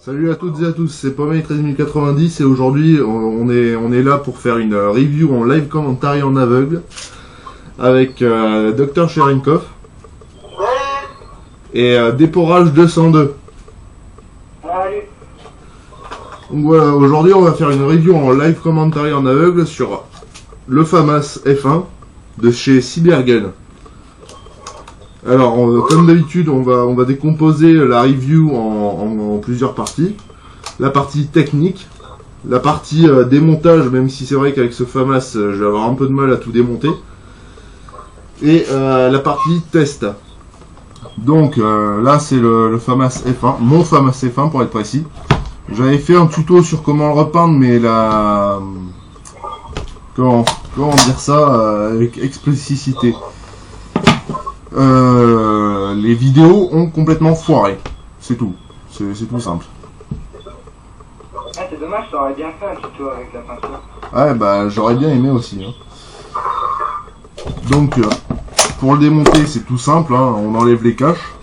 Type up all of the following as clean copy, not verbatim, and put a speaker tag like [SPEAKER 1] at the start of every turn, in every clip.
[SPEAKER 1] Salut à toutes et à tous, c'est Pommeil 13090 et aujourd'hui on est là pour faire une review en live commentary en aveugle avec Dr Cherenkov et Déporage 202. Donc voilà, aujourd'hui on va faire une review en live commentary en aveugle sur le FAMAS F1 de chez Cybergun. Alors, comme d'habitude, on va décomposer la review en plusieurs parties. La partie technique, la partie démontage, même si c'est vrai qu'avec ce FAMAS, je vais avoir un peu de mal à tout démonter. Et la partie test. Donc, là, c'est le FAMAS F1, mon FAMAS F1 pour être précis. J'avais fait un tuto sur comment le repeindre, mais la... Comment dire ça avec explicitité. Les vidéos ont complètement foiré. C'est tout. C'est tout simple.
[SPEAKER 2] Ah, c'est dommage, t'aurais bien fait un tuto avec la peinture.
[SPEAKER 1] Ouais, bah j'aurais bien aimé aussi. Hein. Donc, pour le démonter, c'est tout simple. Hein. On enlève les caches.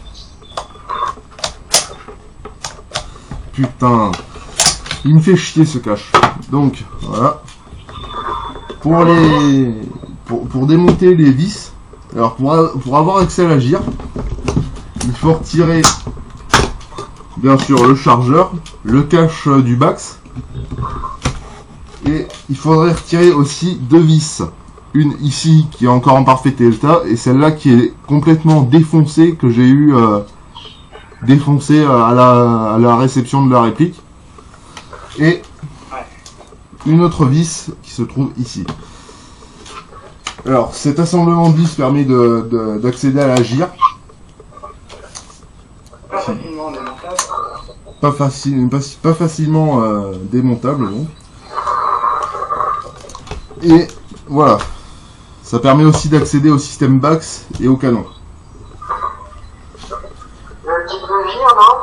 [SPEAKER 1] Putain. Il me fait chier ce cache. Donc, voilà. Pour démonter les vis. Alors pour avoir accès à la gire, il faut retirer bien sûr le chargeur, le cache du Bax, et il faudrait retirer aussi deux vis. Une ici qui est encore en parfait état et celle-là qui est complètement défoncée, que j'ai eu défoncée à la réception de la réplique. Et une autre vis qui se trouve ici. Alors, cet assemblement de vis permet d'accéder à la gire.
[SPEAKER 2] Pas facilement démontable.
[SPEAKER 1] Pas facilement démontable, donc. Et voilà. Ça permet aussi d'accéder au système Bax et au canon.
[SPEAKER 2] Le type de gire, non?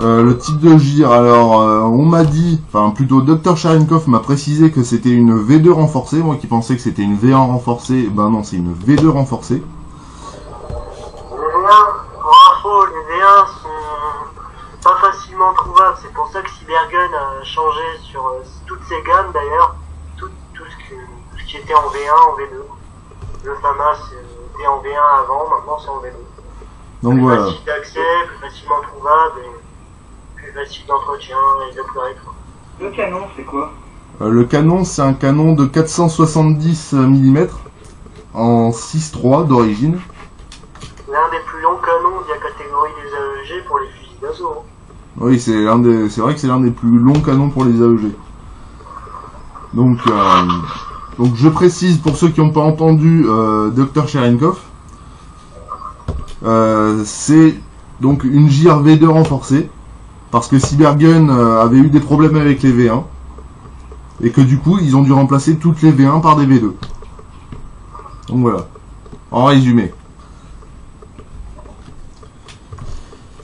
[SPEAKER 1] Le type de gire, alors on m'a dit, enfin plutôt Dr Cherenkov m'a précisé que c'était une V2 renforcée, moi qui pensais que c'était une V1 renforcée, ben non, c'est une V2 renforcée.
[SPEAKER 3] Les V1, pour info, les V1 sont pas facilement trouvables, c'est pour ça que Cybergun a changé sur toutes ses gammes d'ailleurs, tout ce qui était en V1, en V2. Le FAMAS était en V1 avant, maintenant c'est en V2.
[SPEAKER 1] Donc
[SPEAKER 3] plus
[SPEAKER 1] voilà.
[SPEAKER 3] facile d'accès, plus facilement trouvable et plus facile d'entretien et d'upgrade.
[SPEAKER 2] Le canon, c'est quoi?
[SPEAKER 1] Le canon, c'est un canon de 470 mm en 6.3 d'origine.
[SPEAKER 3] L'un des plus longs canons de la catégorie des AEG pour les fusils d'assaut. Hein.
[SPEAKER 1] Oui, c'est vrai que c'est l'un des plus longs canons pour les AEG. Donc je précise pour ceux qui n'ont pas entendu Dr Cherenkov, c'est donc une gire V2 renforcée. Parce que Cybergun avait eu des problèmes avec les V1 et que du coup ils ont dû remplacer toutes les V1 par des V2. Donc voilà, en résumé.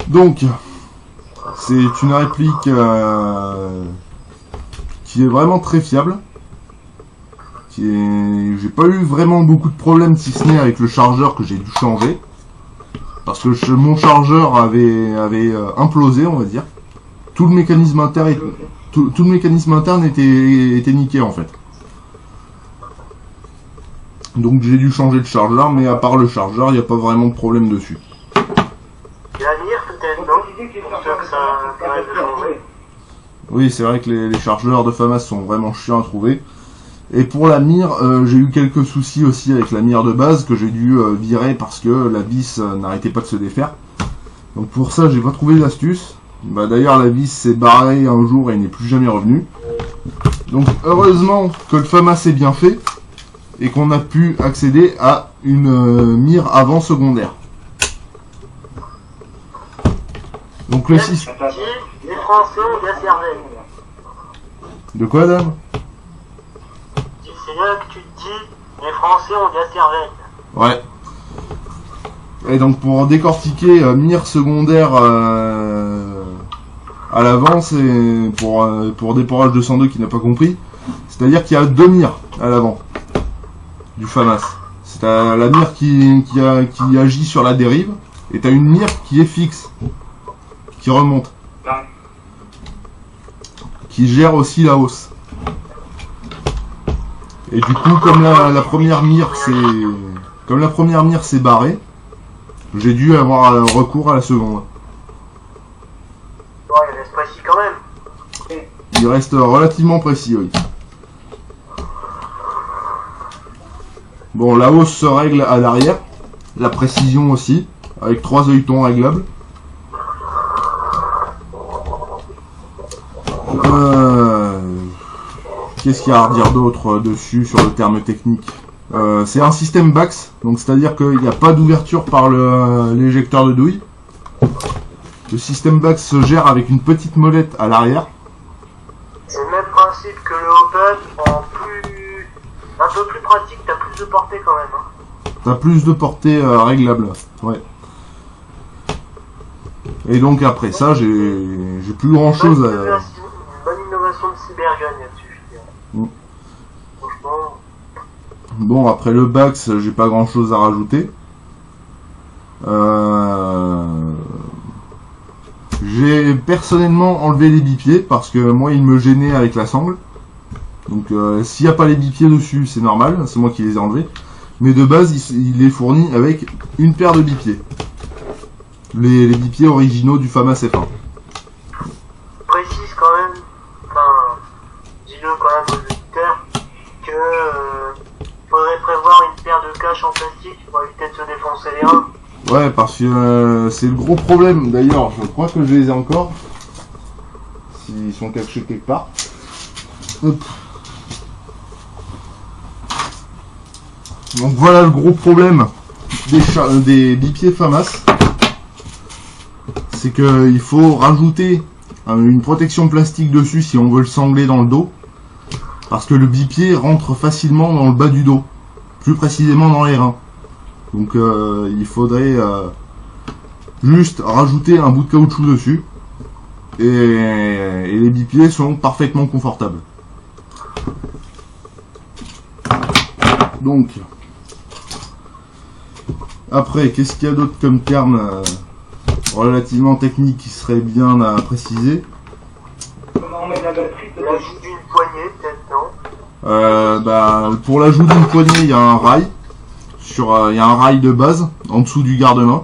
[SPEAKER 1] Donc c'est une réplique qui est vraiment très fiable. J'ai pas eu vraiment beaucoup de problèmes si ce n'est avec le chargeur que j'ai dû changer. Parce que mon chargeur avait implosé, on va dire. Tout le mécanisme interne était niqué en fait. Donc j'ai dû changer le chargeur, mais à part le chargeur, il n'y a pas vraiment de problème dessus.
[SPEAKER 3] Et la mire peut-être, non? Pour ceux que ça intéresse de changer.
[SPEAKER 1] Oui, c'est vrai que les chargeurs de FAMAS sont vraiment chiants à trouver. Et pour la mire, j'ai eu quelques soucis aussi avec la mire de base que j'ai dû virer parce que la vis n'arrêtait pas de se défaire. Donc pour ça, j'ai pas trouvé d'astuce. Bah d'ailleurs, la vis s'est barrée un jour et n'est plus jamais revenue. Donc heureusement que le FAMAS est bien fait et qu'on a pu accéder à une mire avant secondaire. Donc le 6.
[SPEAKER 3] Les Français ont de la cervelle.
[SPEAKER 1] De quoi, dame?
[SPEAKER 3] C'est là que tu te dis, les Français ont de la cervelle.
[SPEAKER 1] Ouais. Et donc pour décortiquer mire secondaire à l'avant, c'est pour Déporage 202 qui n'a pas compris, c'est-à-dire qu'il y a deux mires à l'avant du FAMAS. C'est la mire qui agit sur la dérive, et t'as une mire qui est fixe, qui remonte. qui gère aussi la hausse. Et du coup, comme la première mire s'est barrée, j'ai dû avoir recours à la seconde.
[SPEAKER 3] Bon, il reste précis quand même.
[SPEAKER 1] Il reste relativement précis, oui. Bon, la hausse se règle à l'arrière, la précision aussi, avec 3 œilletons réglables. Qu'est-ce qu'il y a à redire d'autre dessus sur le terme technique? C'est un système BAX, donc c'est-à-dire qu'il n'y a pas d'ouverture par l'éjecteur de douille. Le système BAX se gère avec une petite molette à l'arrière.
[SPEAKER 3] C'est le même principe que le open, un peu plus pratique, t'as plus de portée quand même. Hein.
[SPEAKER 1] T'as plus de portée réglable, ouais. Et donc après ça, j'ai plus grand chose à...
[SPEAKER 3] Une bonne innovation de Cybergun là-dessus, je dirais. Franchement...
[SPEAKER 1] Bon, après le BAX, j'ai pas grand chose à rajouter. J'ai personnellement enlevé les bipieds parce que moi il me gênait avec la sangle. Donc s'il n'y a pas les bipieds dessus, c'est normal, c'est moi qui les ai enlevés. Mais de base, il est fourni avec une paire de bipieds. Les bipieds originaux du FAMAS F1.
[SPEAKER 3] Précise quand même, enfin, dis-le quand même aux auditeurs, que faudrait prévoir une paire de caches en plastique pour éviter de se défoncer les reins.
[SPEAKER 1] Ouais, parce que c'est le gros problème. D'ailleurs, je crois que je les ai encore. S'ils sont cachés quelque part. Hop. Donc voilà le gros problème des bipieds FAMAS. C'est qu'il faut rajouter une protection plastique dessus si on veut le sangler dans le dos. Parce que le bipied rentre facilement dans le bas du dos. Plus précisément dans les reins. Donc il faudrait juste rajouter un bout de caoutchouc dessus. Et les bipieds sont parfaitement confortables. Donc... Après, qu'est-ce qu'il y a d'autre comme terme relativement technique qui serait bien à préciser?
[SPEAKER 2] Comment on met la batterie peut-être?
[SPEAKER 3] L'ajout d'une poignée, peut-être, non?
[SPEAKER 1] Pour l'ajout d'une poignée, il y a un rail. Il y a un rail de base en dessous du garde-main.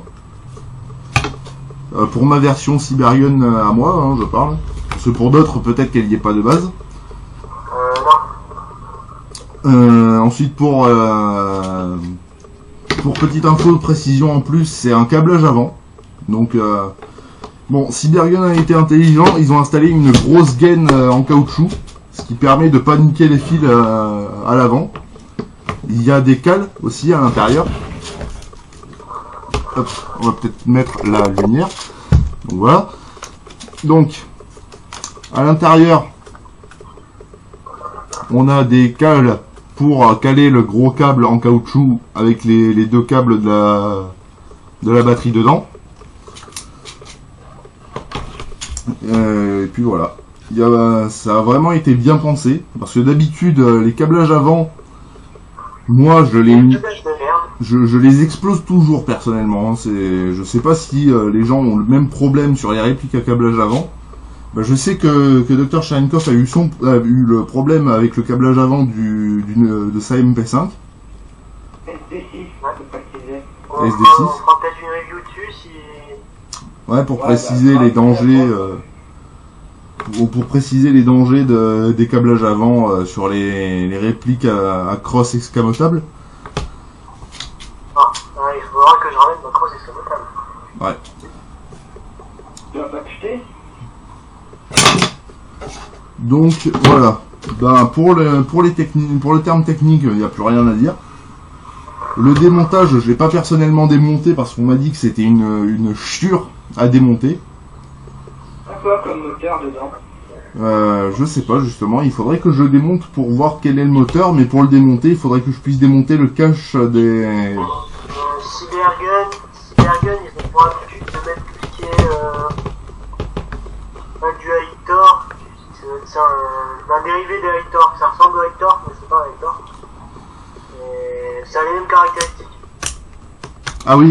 [SPEAKER 1] Pour ma version Cybergun à moi, hein, je parle. Parce que pour d'autres, peut-être qu'elle n'y ait pas de base.
[SPEAKER 3] Non.
[SPEAKER 1] Ensuite, pour petite info de précision en plus, c'est un câblage avant. Donc, bon, Cybergun a été intelligent, ils ont installé une grosse gaine en caoutchouc, ce qui permet de pas niquer les fils à l'avant. Il y a des cales aussi à l'intérieur. Hop, on va peut-être mettre la lumière. Donc voilà. Donc, à l'intérieur, on a des cales pour caler le gros câble en caoutchouc avec les deux câbles de la batterie dedans. Et puis voilà. Ça a vraiment été bien pensé. Parce que d'habitude, les câblages avant, moi je les explose toujours personnellement. Je sais pas si les gens ont le même problème sur les répliques à câblage avant. Je sais que Dr Sharenkov a eu le problème avec le câblage avant de sa MP5.
[SPEAKER 2] SD6, faut préciser.
[SPEAKER 3] On
[SPEAKER 1] SD6.
[SPEAKER 3] fera peut-être une review dessus si...
[SPEAKER 1] Ouais, pour préciser les dangers... pour préciser les dangers des câblages avant sur les répliques à crosse escamotable.
[SPEAKER 3] Il faudra que je ramène ma crosse escamotable.
[SPEAKER 1] Ouais.
[SPEAKER 2] Tu vas pas acheter?
[SPEAKER 1] Donc voilà. Pour le terme technique, il n'y a plus rien à dire. Le démontage, je l'ai pas personnellement démonté parce qu'on m'a dit que c'était une chure à démonter.
[SPEAKER 2] À quoi comme moteur dedans?
[SPEAKER 1] Je sais pas justement, il faudrait que je démonte pour voir quel est le moteur, mais pour le démonter, il faudrait que je puisse démonter le cache des...
[SPEAKER 3] Cybergun, ils ont pour habitude de mettre tout ce qui est du Hector. C'est un dérivé de Hector, ça ressemble au Hector, mais c'est pas un Hector. Et ça a les mêmes caractéristiques.
[SPEAKER 1] Ah oui,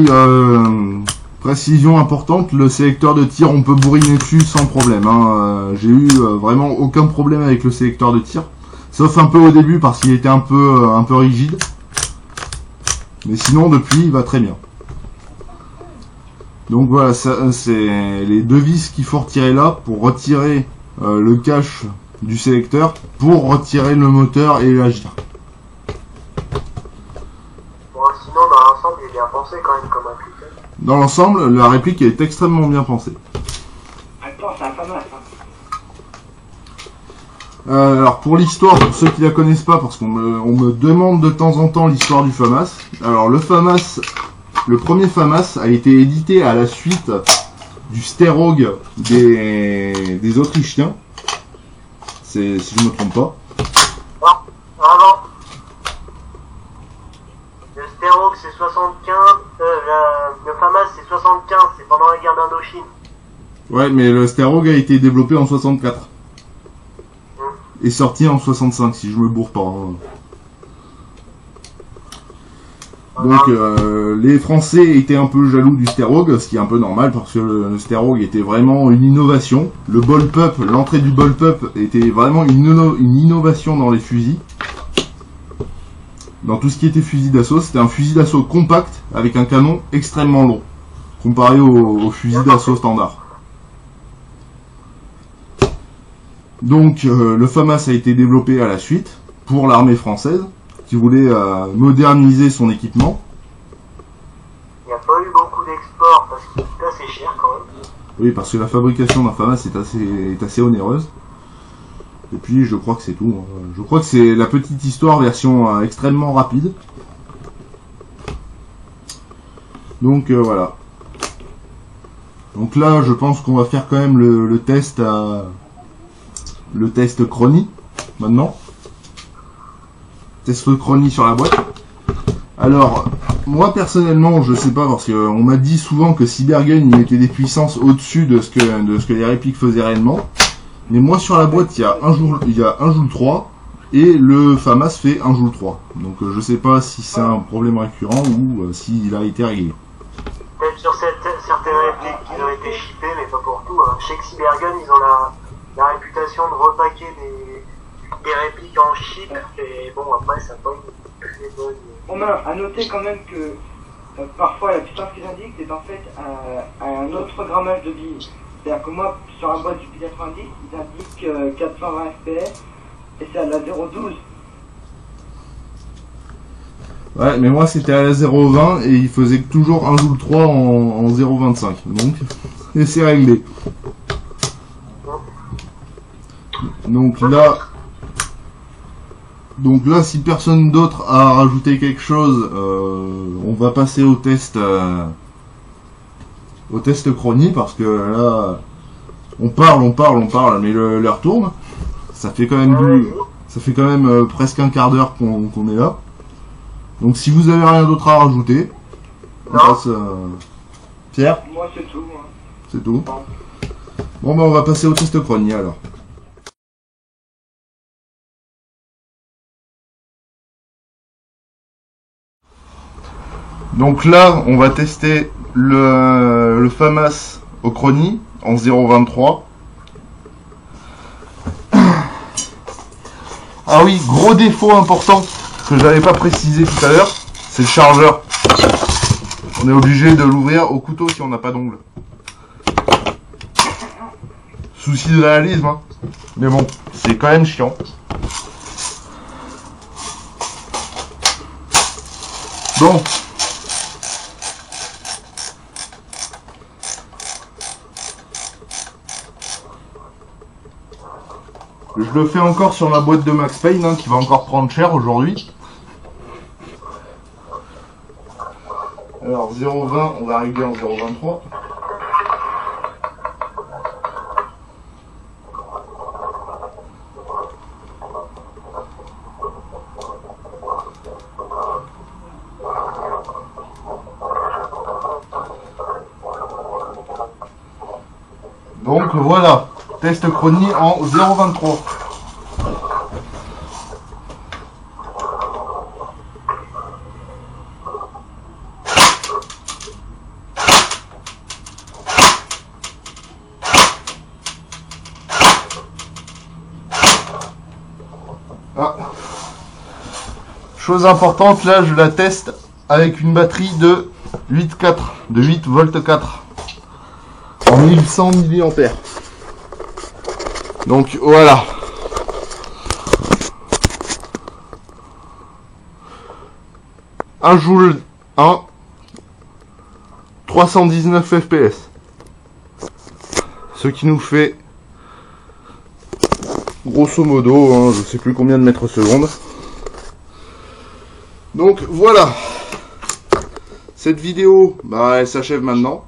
[SPEAKER 1] Précision importante, le sélecteur de tir, on peut bourriner dessus sans problème. Hein. J'ai eu vraiment aucun problème avec le sélecteur de tir. Sauf un peu au début parce qu'il était un peu rigide. Mais sinon, depuis, il va très bien. Donc voilà, c'est les deux vis qu'il faut retirer là pour retirer le cache du sélecteur, pour retirer le moteur et la gire.
[SPEAKER 3] Bon, sinon, dans l'ensemble, il est bien pensé quand même comme appliqué.
[SPEAKER 1] Dans l'ensemble, la réplique est extrêmement bien pensée.
[SPEAKER 2] Attends, c'est un FAMAS.
[SPEAKER 1] Alors pour l'histoire, pour ceux qui la connaissent pas, parce qu'on me demande de temps en temps l'histoire du FAMAS. Alors le FAMAS, le premier FAMAS a été édité à la suite du Sterog des Autrichiens. Si je me trompe pas.
[SPEAKER 3] Avant. Le Sterog c'est 75, le FAMAS c'est 75, c'est pendant la guerre d'Indochine.
[SPEAKER 1] Ouais, mais le Sterog a été développé en 64. Et sorti en 65, si je me bourre pas. Hein. Donc les Français étaient un peu jaloux du Sterog, ce qui est un peu normal parce que le Sterog était vraiment une innovation. Le bullpup, l'entrée du bullpup était vraiment une innovation dans les fusils. Dans tout ce qui était fusil d'assaut, c'était un fusil d'assaut compact avec un canon extrêmement long, comparé au fusil d'assaut standard. Donc le FAMAS a été développé à la suite pour l'armée française qui voulait moderniser son équipement.
[SPEAKER 3] Il n'y a pas eu beaucoup d'exports parce qu'il est assez cher quand même.
[SPEAKER 1] Oui, parce que la fabrication d'un FAMAS est assez onéreuse. Et puis je crois que c'est tout. Je crois que c'est la petite histoire version extrêmement rapide. Donc voilà. Donc là je pense qu'on va faire quand même le test le test chronie maintenant. Test chronie sur la boîte. Alors, moi personnellement, je sais pas parce qu'on m'a dit souvent que Cybergun il mettait des puissances au-dessus de ce que les répliques faisaient réellement. Mais moi sur la boîte, il y a un joule 3 et le FAMAS fait un joule 3. Donc je sais pas si c'est un problème récurrent ou s'il a été réglé.
[SPEAKER 3] Peut-être sur certaines répliques qui ont été shippées, mais pas pour tout. Hein. Chez Cybergun, ils ont la réputation de repaquer des répliques en chip, et bon, après, ça n'a pas une très bonne...
[SPEAKER 2] On a à noter quand même que parfois la puissance qu'ils indiquent est en fait à un autre grammage de billes. C'est-à-dire que moi, sur la boîte du P90, ils indiquent 420 fps, et c'est à la 0,12.
[SPEAKER 1] Ouais, mais moi c'était à la 0,20 et il faisait toujours un joule 3 en 0,25. Donc, et c'est réglé. Donc là, si personne d'autre a rajouté quelque chose, on va passer au test chronie parce que là, on parle, mais l'heure tourne. Ça fait quand même presque un quart d'heure qu'on est là. Donc si vous avez rien d'autre à rajouter, on passe. Pierre?
[SPEAKER 2] Moi c'est tout. Hein.
[SPEAKER 1] C'est tout. Bon bah on va passer au test chronie alors. Donc là, on va tester le FAMAS au chronie en 0,23. Ah oui, gros défaut important que j'avais pas précisé tout à l'heure, c'est le chargeur. On est obligé de l'ouvrir au couteau si on n'a pas d'ongle. Souci de réalisme, hein. Mais bon, c'est quand même chiant. Bon. Je le fais encore sur ma boîte de Max Payne, hein, qui va encore prendre cher aujourd'hui. Alors 0,20, on va régler en 0,23. Donc voilà, test chronie en 0,23. Chose importante, là je la teste avec une batterie de 8 volts 4 en 1100 mAh. Donc voilà. Un joule 319 fps. Ce qui nous fait grosso modo, je sais plus combien de mètres secondes. Donc voilà. Cette vidéo, elle s'achève maintenant.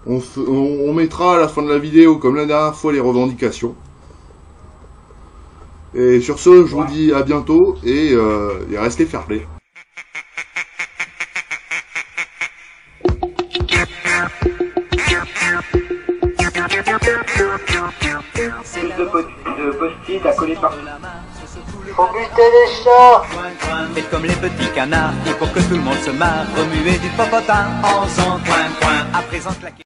[SPEAKER 1] On mettra à la fin de la vidéo, comme la dernière fois, les revendications. Et sur ce, je vous dis à bientôt et restez fair play.
[SPEAKER 2] De post-it à coller partout.
[SPEAKER 3] Faut buter les chats.
[SPEAKER 4] Faites comme les petits canards, et pour que tout le monde se marre, remuez du popotin en faisant coin coin. À présent claquez.